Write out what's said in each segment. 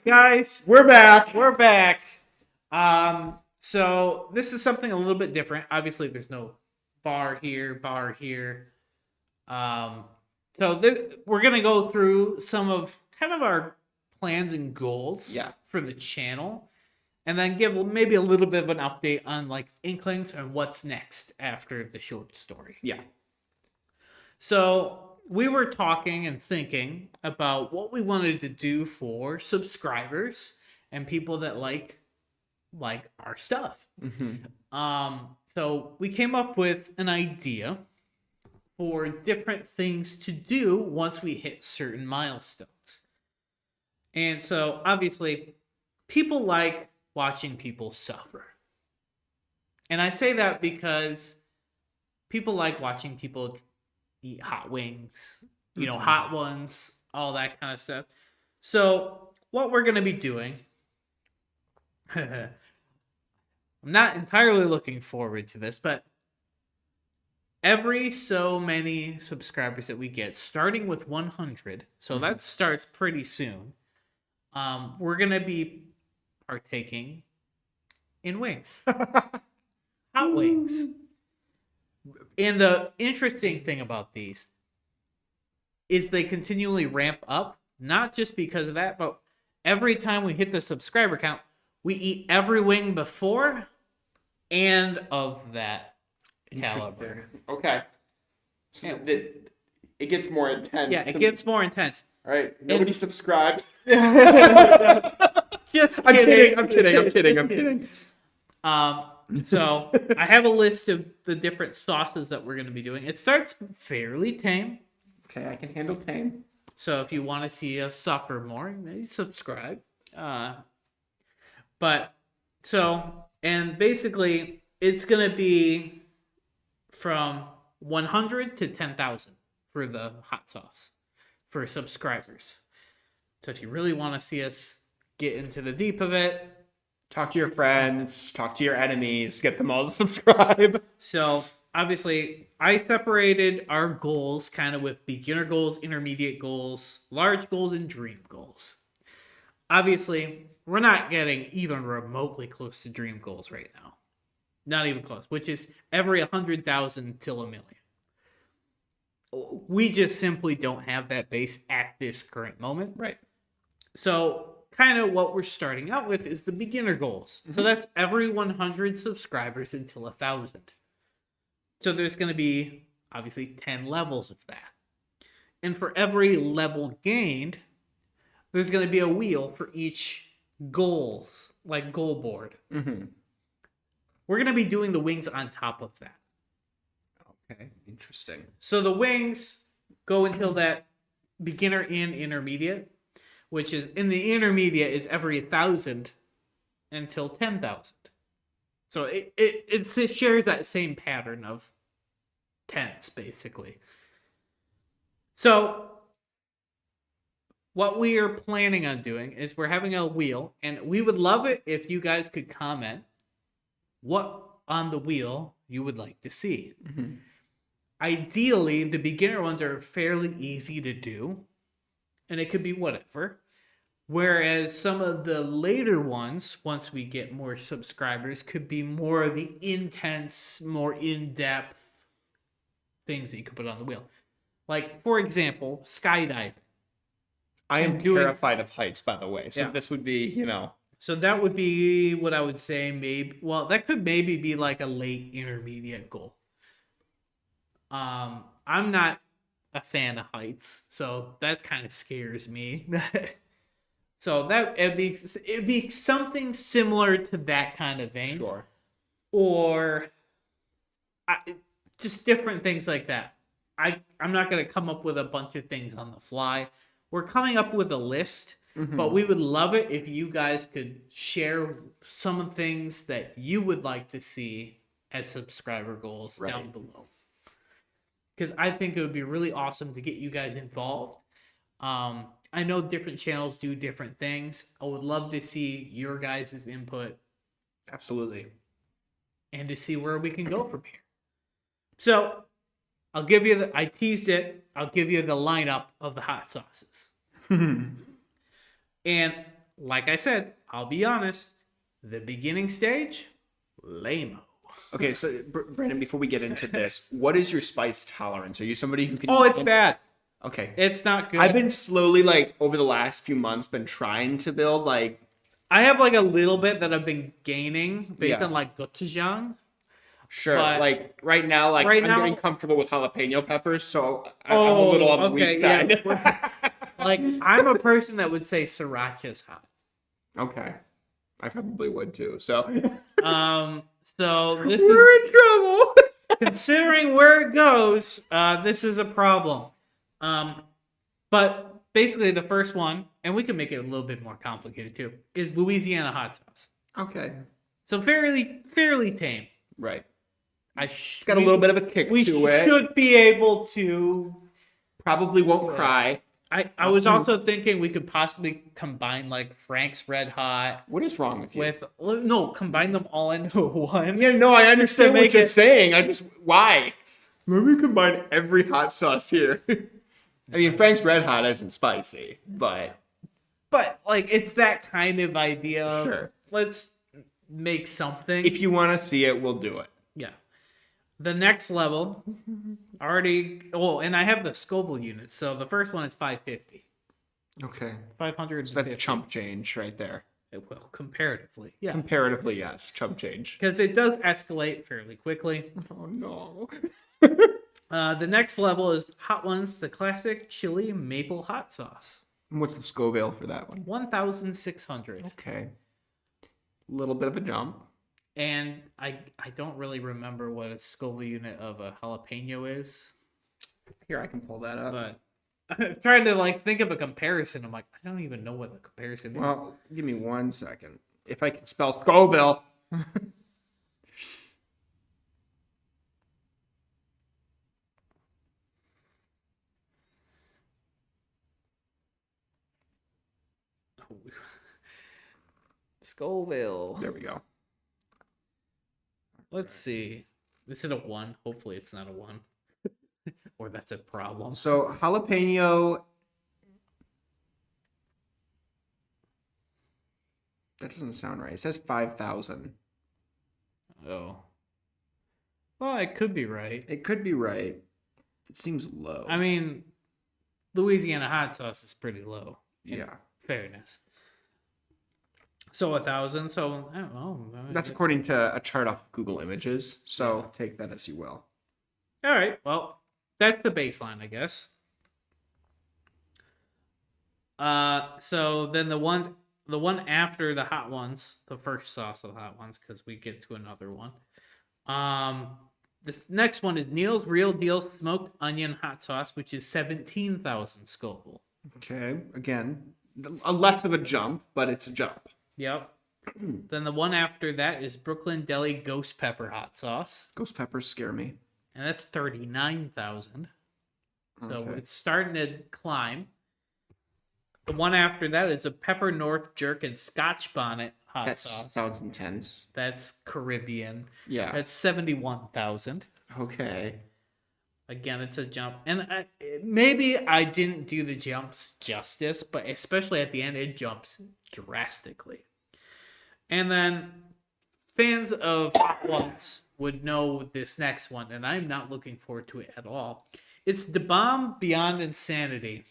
Guys, We're back. we're back. So this is something a little bit different. Obviously, there's no bar here. We're gonna go through some of kind of our plans and goals for the channel, and then give maybe a little bit of an update on like Inklings and what's next after the short story. Yeah. So we were talking and thinking about what we wanted to do for subscribers and people that like our stuff. So we came up with an idea for different things to do once we hit certain milestones. And so obviously people like watching people suffer. And I say that because people like watching people eat hot wings, hot ones, all that kind of stuff. So what we're going to be doing, I'm not entirely looking forward to this, but every so many subscribers that we get, starting with 100, so that starts pretty soon, we're going to be partaking in wings. Hot wings. And the interesting thing about these is they continually ramp up, not just because of that, but every time we hit the subscriber count, we eat every wing before and of that caliber. Okay. So it gets more intense. Yeah, it gets more intense. All right. Nobody subscribe. Just I'm kidding. kidding. So I have a list of the different sauces that we're going to be doing. It starts fairly tame. Okay, I can handle tame. So if you want to see us suffer more, maybe subscribe. And basically it's going to be from 100 to 10,000 for the hot sauce for subscribers. So if you really want to see us get into the deep of it, talk to your friends, talk to your enemies, get them all to subscribe. So obviously I separated our goals kind of with beginner goals, intermediate goals, large goals, and dream goals. Obviously, we're not getting even remotely close to dream goals right now. Not even close, which is every 100,000 till a million. We just simply don't have that base at this current moment. Right. So kind of what we're starting out with is the beginner goals. So that's every 100 subscribers until 1,000. So there's going to be obviously 10 levels of that. And for every level gained, there's going to be a wheel for each goals, like goal board. We're going to be doing the wings on top of that. Okay, interesting. So the wings go until that beginner and intermediate, which is in the intermediate is every 1,000 until 10,000. So it shares that same pattern of tens, basically. So what we are planning on doing is we're having a wheel, and we would love it if you guys could comment what on the wheel you would like to see. Ideally, the beginner ones are fairly easy to do, and it could be whatever. Whereas some of the later ones, once we get more subscribers, could be more of the intense, more in-depth things that you could put on the wheel. Like, for example, skydiving. I am terrified of heights, by the way. So Yeah. this would be, So that would be what I would say maybe... Well, that could maybe be like a late intermediate goal. I'm not a fan of heights, so that kind of scares me. So that it'd be something similar to that kind of thing. Sure. Or just different things like that. I'm not going to come up with a bunch of things on the fly. We're coming up with a list, but we would love it if you guys could share some of the things that you would like to see as subscriber goals down below. Because I think it would be really awesome to get you guys involved. I know different channels do different things. I would love to see your guys' input. Absolutely. And to see where we can go from here. So, I'll give you I teased it. I'll give you the lineup of the hot sauces. And like I said, I'll be honest. The beginning stage, lame. Okay, so Brandon, before we get into this, what is your spice tolerance? Are you somebody who can? Oh, it's bad. Okay, It's not good. I've been slowly, like, over the last few months, been trying to build, like, I have like a little bit that I've been gaining based Yeah. on like gochujang. sure. But Like right now, like right I'm getting now, comfortable with jalapeno peppers, so I'm a little on oh, the weak okay, side. yeah. Like I'm a person that would say sriracha's hot. Okay, I probably would too. So So this is we're in trouble. considering where it goes. This is a problem. Um, but basically the first one, and we can make it a little bit more complicated too, is Louisiana hot sauce. Okay, So fairly tame. right. I It's got a little bit of a kick we to it. should be able to. Probably won't cry. I was also thinking we could possibly combine like Frank's Red Hot What is wrong with you? with no, combine them all into one. Yeah, no, I understand make what you're it- saying. I just why? Let me combine every hot sauce here. I mean, Frank's Red Hot isn't spicy, but But like it's that kind of idea. Of, Sure. let's make something. if you want to see it, we'll do it. Yeah. The next level already. Oh, and I have the Scoville units. So the first one is 550. Okay. 550. So that's chump change right there. Well, comparatively, yeah, Comparatively, yes, chump change. because it does escalate fairly quickly. Oh no. The next level is Hot Ones, the classic chili maple hot sauce. What's the Scoville for that one? 1,600. Okay. A little bit of a jump. And I don't really remember what a Scoville unit of a jalapeno is, Here, I can pull that up. but I'm trying to like think of a comparison. I'm like, I don't even know what the comparison is. Well, give me 1 second. If I can spell Scoville. Scoville. There we go. Let's see. Is it a 1? Hopefully it's not a 1. Or that's a problem. So jalapeno. That doesn't sound right. It says 5,000. Oh. Well, it could be right. It could be right. It seems low. I mean, Louisiana hot sauce is pretty low. In yeah. fairness. So 1,000. So That's according to a chart off of Google Images. So take that as you will. all right. Well, that's the baseline, I guess. So then the one after the hot ones, the first sauce of the hot ones, because we get to another one. This next one is Neil's Real Deal Smoked Onion Hot Sauce, which is 17,000 Scoville. Okay. Again, a less of a jump, but it's a jump. Yep. Then the one after that is Brooklyn Deli Ghost Pepper Hot Sauce, Ghost peppers scare me. and that's 39,000. So Okay. it's starting to climb. The one after that is a Pepper North Jerk and Scotch Bonnet Hot That Sauce. sounds intense. That's Caribbean. Yeah. That's 71,000. Okay. Again, it's a jump. And maybe I didn't do the jumps justice, but especially at the end, it jumps drastically. And then fans of Hot Ones would know this next one, and I'm not looking forward to it at all. It's The Bomb Beyond Insanity,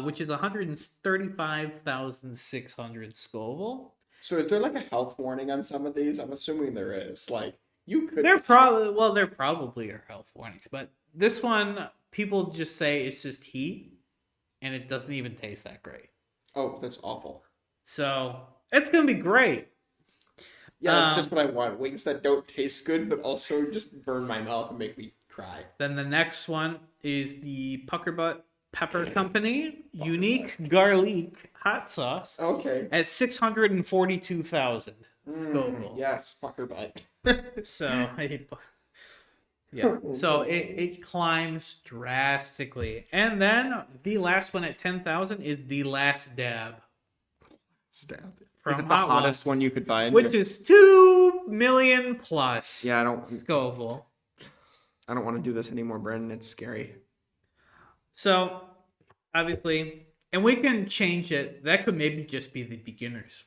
which is 135,600 Scoville. So is there like a health warning on some of these? I'm assuming there is. Like you could. There probably are health warnings, but this one people just say it's just heat, and it doesn't even taste that great. Oh, that's awful. So it's gonna be great. Yeah, that's just what I want. Wings that don't taste good, but also just burn my mouth and make me cry. Then the next one is the Pucker Butt Pepper Company Unique Garlic Hot Sauce Okay. at 642,000 Scoville. Yes, fucker butt. So yeah, so it climbs drastically, and then the last one at 10,000 is the Last Dab. Stab. From Is it the Hot hottest Ones, one you could find? which is 2 million plus. Yeah, I don't Scoville. want to do this anymore, Brendan. It's scary. So, obviously, And we can change it. That could maybe just be the beginners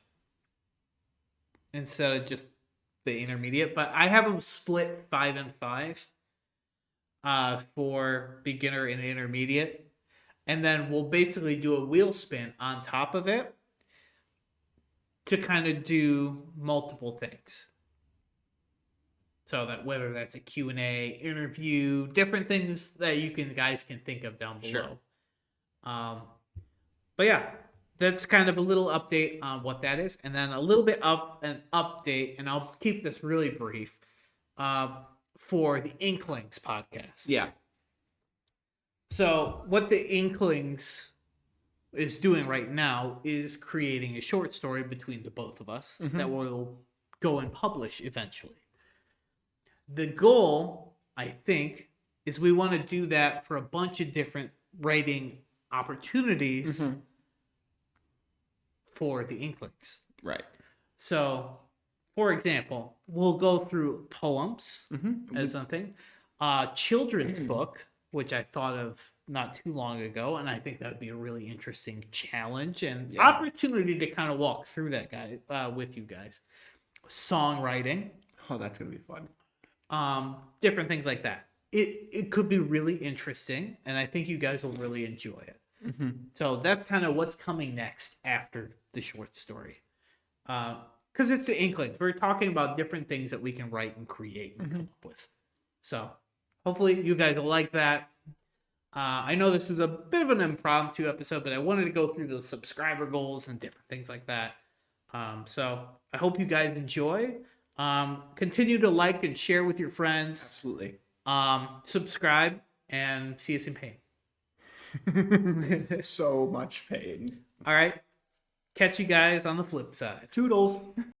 instead of just the intermediate. But I have them split 5 and 5 for beginner and intermediate. And then we'll basically do a wheel spin on top of it to kind of do multiple things. So that whether that's a Q&A, interview, different things that guys can think of down below. Sure. But yeah, that's kind of a little update on what that is, and then a little bit of an update, and I'll keep this really brief, for the Inklings podcast. Yeah. So what the Inklings is doing right now is creating a short story between the both of us that will go and publish eventually. The goal, I think, is we want to do that for a bunch of different writing opportunities for the Inklings. Right. So, for example, we'll go through poems as something, children's book, which I thought of not too long ago, and I think that would be a really interesting challenge and opportunity to kind of walk through that with you guys. Songwriting. Oh, that's gonna be fun. Different things like that. It could be really interesting, and I think you guys will really enjoy it. So that's kind of what's coming next after the short story. Because it's the Inklings. We're talking about different things that we can write and create and come up with. So hopefully you guys will like that. I know this is a bit of an impromptu episode, but I wanted to go through the subscriber goals and different things like that. So I hope you guys enjoy. Continue to like and share with your friends. Absolutely. Subscribe and see us in pain. So much pain. All right. Catch you guys on the flip side. Toodles.